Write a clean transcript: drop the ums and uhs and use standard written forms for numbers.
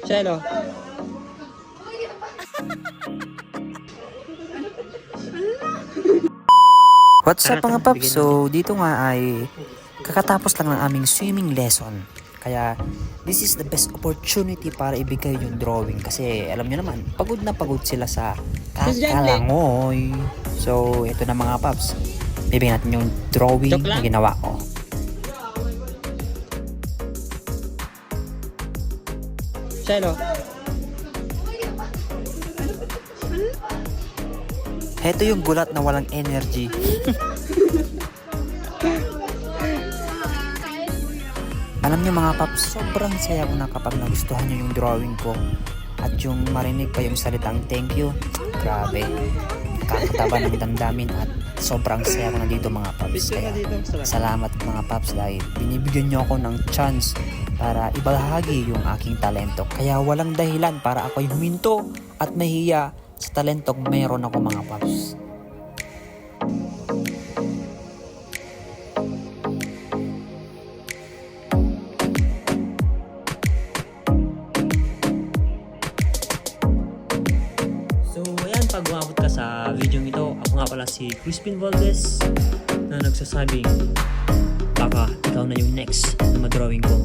Chelo. What's up mga paps? So dito nga ay kakatapos lang ng aming swimming lesson. Kaya this is the best opportunity para ibigay yung drawing. Kasi alam nyo naman, pagod na pagod sila sa kakalangoy. So ito na mga paps. Bibigyan natin yung drawing na ginawa ko. Chelo. Ito yung gulat na walang energy. Alam niyo mga paps, sobrang saya ko na kapag nagustuhan niyo yung drawing ko. At yung marinig pa yung salitang thank you. Grabe. Kakataba ng damdamin at sobrang saya ko na dito mga paps. Kaya salamat mga paps dahil binibigyan niyo ako ng chance para ibahagi yung aking talento. Kaya walang dahilan para ako'y huminto at mahiya sa talentong mayroon ako mga paps. So ayan, pag umabot ka sa video ito, ako nga pala si Crispin Valdez na nagsasabing baka ikaw na yung next na madrawing ko.